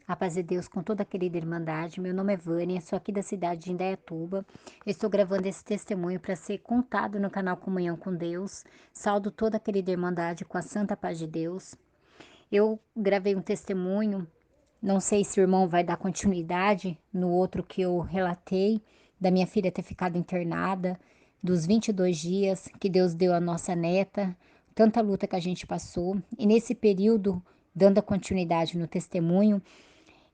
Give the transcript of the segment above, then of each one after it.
A paz de Deus com toda a querida Irmandade. Meu nome é Vânia, sou aqui da cidade de Indaiatuba. Eu estou gravando esse testemunho para ser contado no canal Comunhão com Deus. Saldo toda a querida Irmandade com a santa paz de Deus. Eu gravei um testemunho, não sei se o irmão vai dar continuidade no outro que eu relatei, da minha filha ter ficado internada, dos 22 dias que Deus deu à nossa neta, tanta luta que a gente passou. E nesse período, dando a continuidade no testemunho,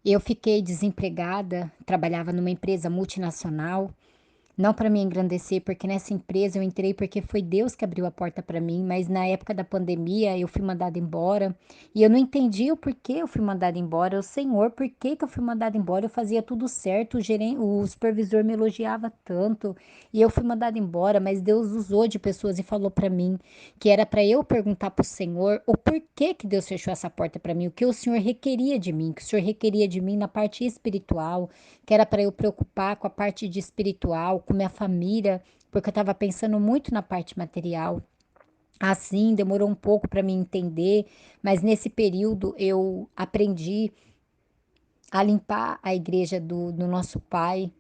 eu fiquei desempregada, trabalhava numa empresa multinacional, não para me engrandecer, porque nessa empresa eu entrei porque foi Deus que abriu a porta para mim, mas na época da pandemia eu fui mandada embora e eu não entendi o porquê eu fui mandada embora. O Senhor, por que que eu fui mandada embora? Eu fazia tudo certo, o supervisor me elogiava tanto e eu fui mandada embora, mas Deus usou de pessoas e falou para mim que era para eu perguntar para o Senhor o porquê que Deus fechou essa porta para mim, o que o Senhor requeria de mim, que o Senhor requeria de mim na parte espiritual, que era para eu preocupar com a parte de espiritual, com minha família, porque eu estava pensando muito na parte material. Assim, demorou um pouco para me entender, mas nesse período eu aprendi a limpar a igreja do nosso Pai,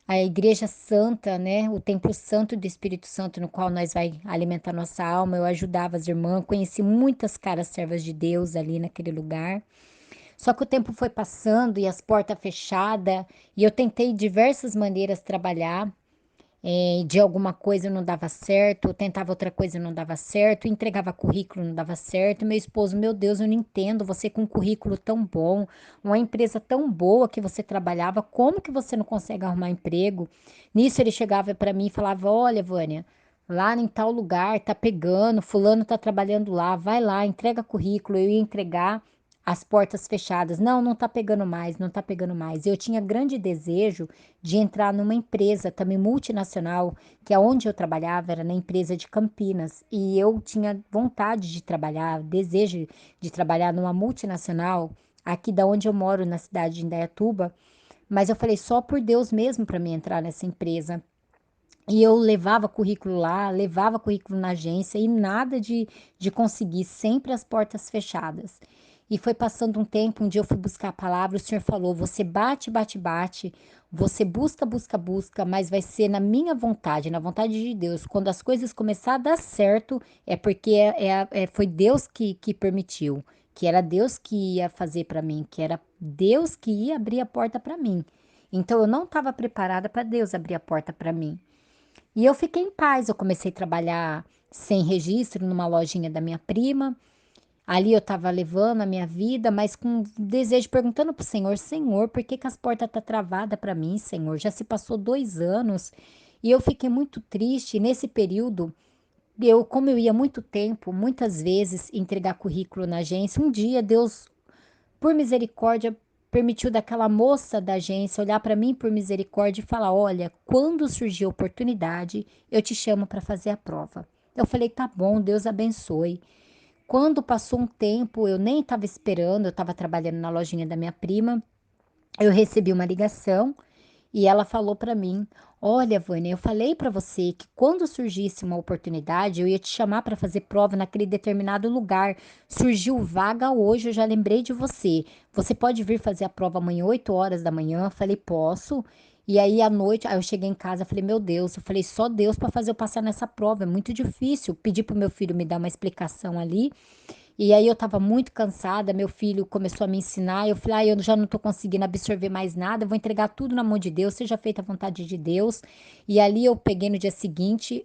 a igreja santa, né? O templo santo do Espírito Santo, no qual nós vai alimentar nossa alma. Eu ajudava as irmãs, conheci muitas caras servas de Deus ali naquele lugar. Só que o tempo foi passando e as portas fechadas, e eu tentei diversas maneiras trabalhar. De alguma coisa não dava certo, eu tentava outra coisa não dava certo, entregava currículo não dava certo. Meu esposo, meu Deus, eu não entendo, você com um currículo tão bom, uma empresa tão boa que você trabalhava, como que você não consegue arrumar emprego? Nisso ele chegava para mim e falava: Olha, Vânia, lá em tal lugar tá pegando, fulano tá trabalhando lá, vai lá, entrega currículo. Eu ia entregar, as portas fechadas. Não, não tá pegando mais, não tá pegando mais. Eu tinha grande desejo de entrar numa empresa também multinacional, que é onde eu trabalhava, era na empresa de Campinas. E eu tinha vontade de trabalhar, desejo de trabalhar numa multinacional, aqui da onde eu moro, na cidade de Indaiatuba. Mas eu falei só por Deus mesmo para mim entrar nessa empresa. E eu levava currículo lá, levava currículo na agência e nada de conseguir, sempre as portas fechadas. E foi passando um tempo, um dia eu fui buscar a palavra, o Senhor falou: você bate, bate, bate, você busca, busca, busca, mas vai ser na minha vontade, na vontade de Deus. Quando as coisas começarem a dar certo, é porque foi Deus que permitiu, que era Deus que ia fazer para mim, que era Deus que ia abrir a porta para mim. Então eu não estava preparada para Deus abrir a porta para mim. E eu fiquei em paz. Eu comecei a trabalhar sem registro numa lojinha da minha prima. Ali eu estava levando a minha vida, mas com desejo, perguntando para o Senhor: Senhor, por que que as portas estão travadas para mim, Senhor? Já se passou 2 anos e eu fiquei muito triste. Nesse período, como eu ia muito tempo, muitas vezes entregar currículo na agência, um dia Deus, por misericórdia, permitiu daquela moça da agência olhar para mim por misericórdia e falar: Olha, quando surgir a oportunidade, eu te chamo para fazer a prova. Eu falei: Tá bom, Deus abençoe. Quando passou um tempo, eu nem estava esperando, eu estava trabalhando na lojinha da minha prima, eu recebi uma ligação e ela falou para mim: Olha, Vânia, eu falei para você que quando surgisse uma oportunidade, eu ia te chamar para fazer prova naquele determinado lugar. Surgiu vaga hoje, eu já lembrei de você. Você pode vir fazer a prova amanhã, 8 horas da manhã? Eu falei: Posso. E aí, à noite, aí eu cheguei em casa, falei: Meu Deus, eu falei: Só Deus para fazer eu passar nessa prova, é muito difícil. Pedi pro meu filho me dar uma explicação ali. E aí eu estava muito cansada, meu filho começou a me ensinar, eu falei: eu já não estou conseguindo absorver mais nada, eu vou entregar tudo na mão de Deus, seja feita a vontade de Deus. E ali eu peguei no dia seguinte,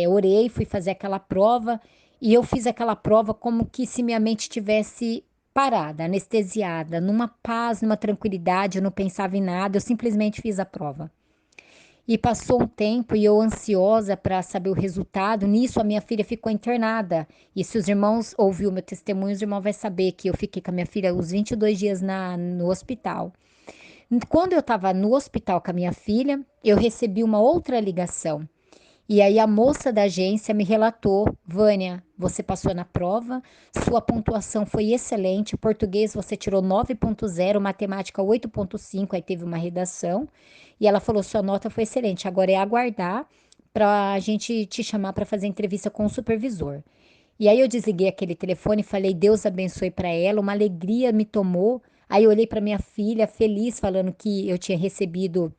orei, fui fazer aquela prova, e eu fiz aquela prova como que se minha mente tivesse parada, anestesiada, numa paz, numa tranquilidade, eu não pensava em nada, eu simplesmente fiz a prova. E passou um tempo e eu ansiosa para saber o resultado. Nisso, a minha filha ficou internada. E se os irmãos ouviu meu testemunho, os irmãos vão saber que eu fiquei com a minha filha os 22 dias no hospital. Quando eu estava no hospital com a minha filha, eu recebi uma outra ligação. E aí a moça da agência me relatou: Vânia, você passou na prova, sua pontuação foi excelente, português você tirou 9,0, matemática 8,5, aí teve uma redação. E ela falou: sua nota foi excelente, agora é aguardar para a gente te chamar para fazer entrevista com o supervisor. E aí eu desliguei aquele telefone e falei: Deus abençoe para ela, uma alegria me tomou. Aí eu olhei para minha filha feliz, falando que eu tinha recebido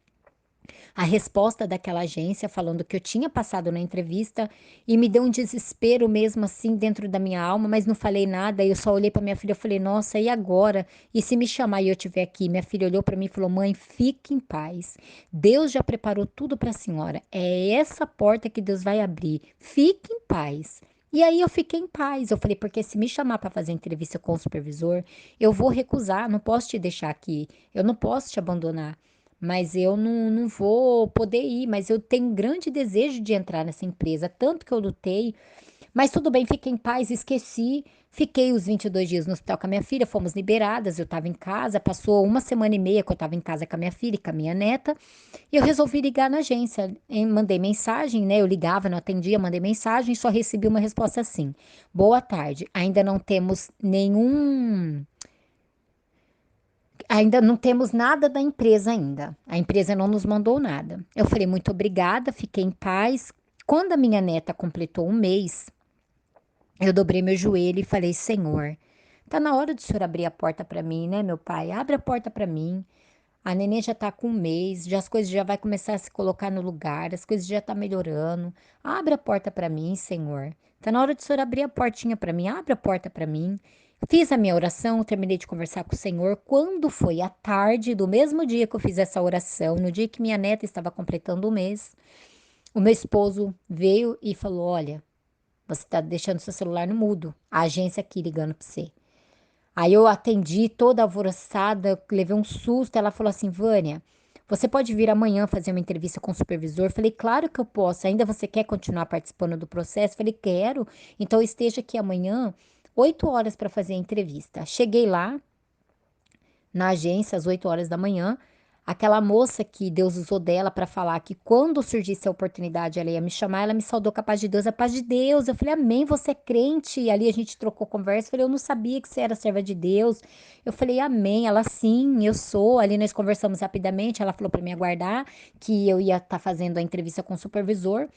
a resposta daquela agência falando que eu tinha passado na entrevista e me deu um desespero mesmo assim dentro da minha alma, mas não falei nada. Eu só olhei para minha filha e falei: "Nossa, e agora? E se me chamar e eu estiver aqui?" Minha filha olhou para mim e falou: "Mãe, fique em paz. Deus já preparou tudo para a senhora. É essa porta que Deus vai abrir. Fique em paz." E aí eu fiquei em paz. Eu falei, porque se me chamar para fazer entrevista com o supervisor, eu vou recusar, não posso te deixar aqui, eu não posso te abandonar. Mas eu não vou poder ir, mas eu tenho um grande desejo de entrar nessa empresa, tanto que eu lutei. Mas tudo bem, fiquei em paz, esqueci. Fiquei os 22 dias no hospital com a minha filha, fomos liberadas, eu estava em casa, passou uma semana e meia que eu estava em casa com a minha filha e com a minha neta, e eu resolvi ligar na agência. Mandei mensagem, né? Eu ligava, não atendia, mandei mensagem, só recebi uma resposta assim: "Boa tarde, ainda não temos nada da empresa ainda. A empresa não nos mandou nada." Eu falei, muito obrigada, fiquei em paz. Quando a minha neta completou um mês, eu dobrei meu joelho e falei, Senhor, tá na hora do Senhor abrir a porta para mim, né, meu pai? Abre a porta para mim. A neném já tá com um mês, já as coisas já vai começar a se colocar no lugar, as coisas já tá melhorando. Abre a porta para mim, Senhor. Tá na hora do Senhor abrir a portinha para mim, abre a porta para mim. Fiz a minha oração, terminei de conversar com o Senhor. Quando foi à tarde do mesmo dia que eu fiz essa oração, no dia que minha neta estava completando o mês, o meu esposo veio e falou: Olha, você está deixando seu celular no mudo. A agência aqui ligando para você. Aí eu atendi toda alvoroçada, levei um susto. Ela falou assim: Vânia, você pode vir amanhã fazer uma entrevista com o supervisor? Falei, claro que eu posso. Ainda você quer continuar participando do processo? Falei, quero. Então esteja aqui amanhã, 8 horas para fazer a entrevista. Cheguei lá na agência às 8 horas da manhã. Aquela moça que Deus usou dela para falar que quando surgisse a oportunidade ela ia me chamar, ela me saudou com a paz de Deus, a paz de Deus. Eu falei, amém, você é crente? E ali a gente trocou conversa. Eu falei, eu não sabia que você era serva de Deus. Eu falei, amém. Ela, sim, eu sou. Ali nós conversamos rapidamente. Ela falou para me aguardar, que eu ia estar fazendo a entrevista com o supervisor.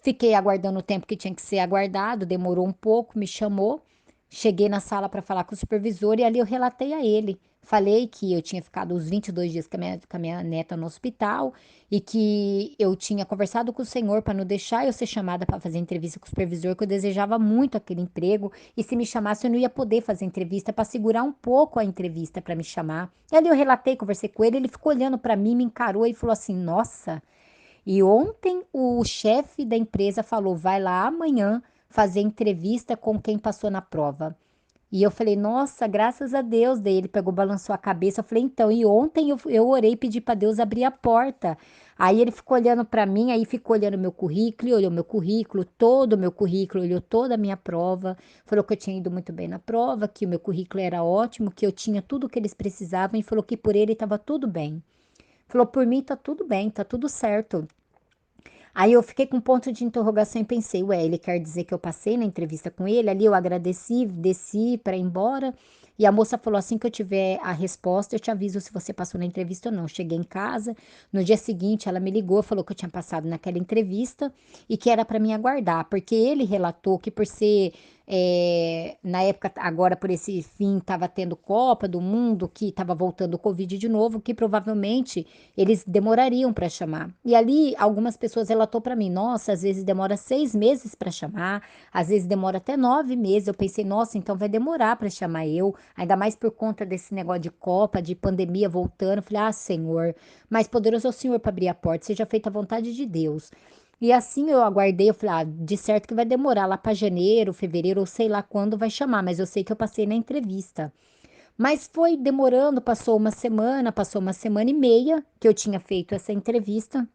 Fiquei aguardando o tempo que tinha que ser aguardado, demorou um pouco, me chamou. Cheguei na sala para falar com o supervisor e ali eu relatei a ele. Falei que eu tinha ficado os 22 dias com a minha neta no hospital e que eu tinha conversado com o senhor para não deixar eu ser chamada para fazer entrevista com o supervisor, que eu desejava muito aquele emprego e se me chamasse eu não ia poder fazer entrevista para segurar um pouco a entrevista para me chamar. E ali eu relatei, conversei com ele, ele ficou olhando para mim, me encarou e falou assim: Nossa. E ontem o chefe da empresa falou: vai lá amanhã fazer entrevista com quem passou na prova. E eu falei: nossa, graças a Deus. Daí ele pegou, balançou a cabeça. Eu falei: então, e ontem eu orei e pedi para Deus abrir a porta. Aí ele ficou olhando para mim, aí ficou olhando meu currículo, e olhou meu currículo, todo o meu currículo, olhou toda a minha prova, falou que eu tinha ido muito bem na prova, que o meu currículo era ótimo, que eu tinha tudo o que eles precisavam e falou que por ele estava tudo bem. Falou: por mim tá tudo bem, tá tudo certo. Aí eu fiquei com um ponto de interrogação e pensei, ué, ele quer dizer que eu passei na entrevista com ele? Ali eu agradeci, desci para ir embora. E a moça falou assim que eu tiver a resposta, eu te aviso se você passou na entrevista ou não. Cheguei em casa, no dia seguinte ela me ligou, falou que eu tinha passado naquela entrevista e que era para mim aguardar, porque ele relatou que por ser na época, agora por esse fim, estava tendo Copa do Mundo, que estava voltando o Covid de novo, que provavelmente eles demorariam para chamar. E ali algumas pessoas relatou para mim, nossa, às vezes demora 6 meses para chamar, às vezes demora até 9 meses. Eu pensei, nossa, então vai demorar para chamar eu, ainda mais por conta desse negócio de Copa, de pandemia voltando. Eu falei, ah, Senhor, mais poderoso é o Senhor para abrir a porta, seja feita a vontade de Deus. E assim eu aguardei, eu falei, ah, de certo que vai demorar lá para janeiro, fevereiro, ou sei lá quando vai chamar, mas eu sei que eu passei na entrevista. Mas foi demorando, passou uma semana e meia que eu tinha feito essa entrevista.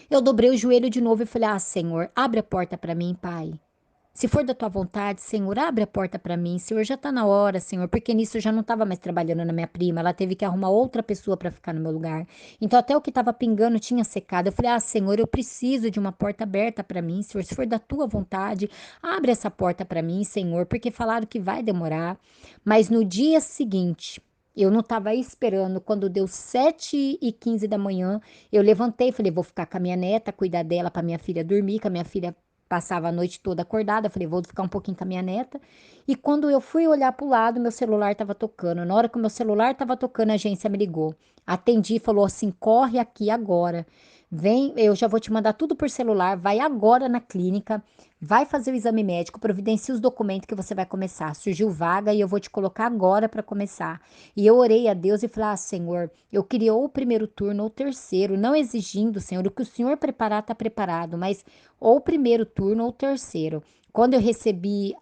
Eu dobrei o joelho de novo e falei: Ah, Senhor, abre a porta para mim, Pai. Se for da tua vontade, Senhor, abre a porta para mim. Senhor, já está na hora, Senhor, porque nisso eu já não estava mais trabalhando na minha prima. Ela teve que arrumar outra pessoa para ficar no meu lugar. Então, até o que estava pingando tinha secado. Eu falei: Ah, Senhor, eu preciso de uma porta aberta para mim, Senhor. Se for da tua vontade, abre essa porta para mim, Senhor, porque falaram que vai demorar. Mas no dia seguinte, eu não estava esperando. Quando deu 7h15 da manhã, eu levantei e falei: Vou ficar com a minha neta, cuidar dela para minha filha dormir, com a minha filha passava a noite toda acordada. Falei, vou ficar um pouquinho com a minha neta. E quando eu fui olhar para o lado, meu celular estava tocando. Na hora que o meu celular estava tocando, a agência me ligou. Atendi e falou assim: corre aqui agora. Vem, eu já vou te mandar tudo por celular. Vai agora na clínica, vai fazer o exame médico, providencia os documentos que você vai começar. Surgiu vaga e eu vou te colocar agora para começar. E eu orei a Deus e falei: ah, Senhor, eu queria ou o primeiro turno ou o terceiro, não exigindo, Senhor, o que o Senhor preparar está preparado, mas ou o primeiro turno ou o terceiro. Quando eu recebi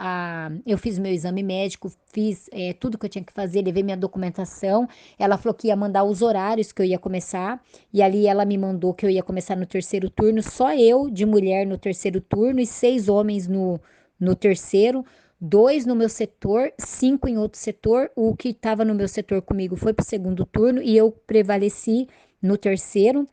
eu fiz meu exame médico, fiz tudo que eu tinha que fazer, levei minha documentação. Ela falou que ia mandar os horários que eu ia começar, e ali ela me mandou que eu ia começar no terceiro turno, só eu de mulher no terceiro turno e 6 homens no terceiro. Dois no meu setor, 5 em outro setor. O que estava no meu setor comigo foi para o segundo turno e eu prevaleci no terceiro.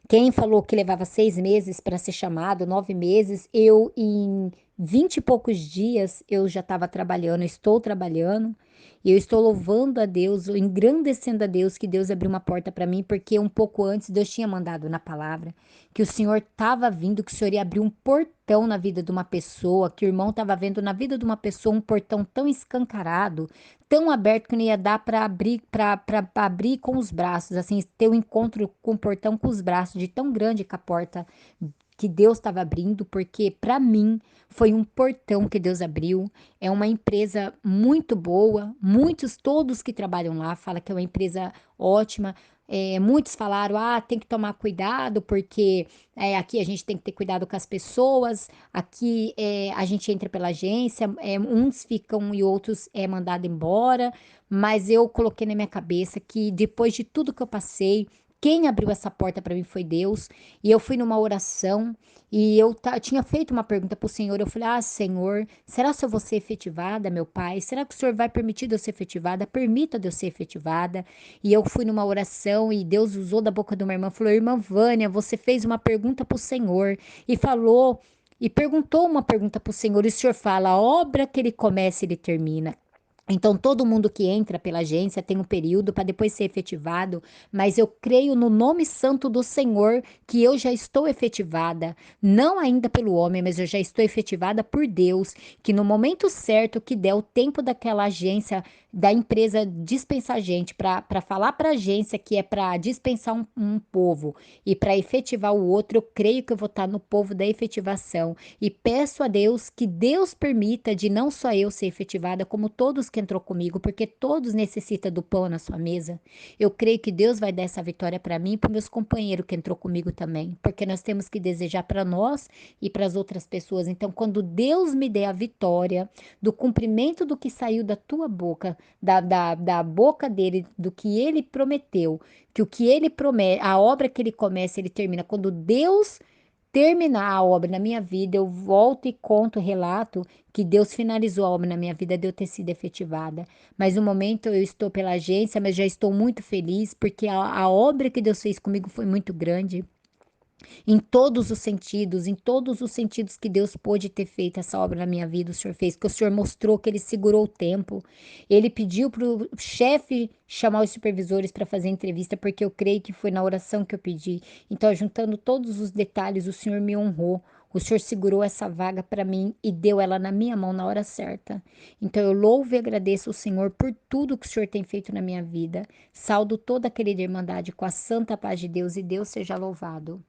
Quem falou que levava 6 meses para ser chamado, 9 meses, eu em 20 e poucos dias eu já estava trabalhando, estou trabalhando, e eu estou louvando a Deus, engrandecendo a Deus, que Deus abriu uma porta para mim, porque um pouco antes Deus tinha mandado na palavra que o Senhor estava vindo, que o Senhor ia abrir um portão na vida de uma pessoa, que o irmão estava vendo na vida de uma pessoa um portão tão escancarado, tão aberto que não ia dar para abrir, para abrir com os braços, assim, ter um encontro com o portão com os braços, de tão grande que a porta que Deus estava abrindo, porque para mim foi um portão que Deus abriu. É uma empresa muito boa, muitos, todos que trabalham lá falam que é uma empresa ótima. Muitos falaram, tem que tomar cuidado, porque aqui a gente tem que ter cuidado com as pessoas, aqui a gente entra pela agência, uns ficam e outros é mandado embora, mas eu coloquei na minha cabeça que depois de tudo que eu passei, quem abriu essa porta para mim foi Deus, e eu fui numa oração, e eu tinha feito uma pergunta para o Senhor, eu falei, Senhor, será que eu vou ser efetivada, meu Pai? Será que o Senhor vai permitir de eu ser efetivada? Permita de eu ser efetivada. E eu fui numa oração e Deus usou da boca de uma irmã, falou: Irmã Vânia, você fez uma pergunta para o Senhor e falou e perguntou uma pergunta para o Senhor, e o Senhor fala: a obra que ele começa, ele termina. Então, todo mundo que entra pela agência tem um período para depois ser efetivado, mas eu creio no nome santo do Senhor que eu já estou efetivada, não ainda pelo homem, mas eu já estou efetivada por Deus, que no momento certo que der o tempo daquela agência, da empresa dispensar a gente, para falar para a agência que é para dispensar um povo e para efetivar o outro, eu creio que eu vou estar no povo da efetivação. E peço a Deus que Deus permita de não só eu ser efetivada, como todos que entrou comigo, porque todos necessitam do pão na sua mesa. Eu creio que Deus vai dar essa vitória para mim e para meus companheiros que entrou comigo também, porque nós temos que desejar para nós e para as outras pessoas. Então, quando Deus me der a vitória do cumprimento do que saiu da tua boca, da boca dele, do que ele prometeu, que o que ele promete, a obra que ele começa, ele termina. Quando Deus terminar a obra na minha vida, eu volto e conto, relato que Deus finalizou a obra na minha vida de eu ter sido efetivada. Mas no momento eu estou pela agência, mas já estou muito feliz porque a obra que Deus fez comigo foi muito grande. Em todos os sentidos que Deus pôde ter feito essa obra na minha vida, o Senhor fez, que o Senhor mostrou que Ele segurou o tempo. Ele pediu para o chefe chamar os supervisores para fazer entrevista, porque eu creio que foi na oração que eu pedi. Então, juntando todos os detalhes, o Senhor me honrou. O Senhor segurou essa vaga para mim e deu ela na minha mão na hora certa. Então, eu louvo e agradeço o Senhor por tudo que o Senhor tem feito na minha vida. Saldo toda a querida irmandade com a santa paz de Deus e Deus seja louvado.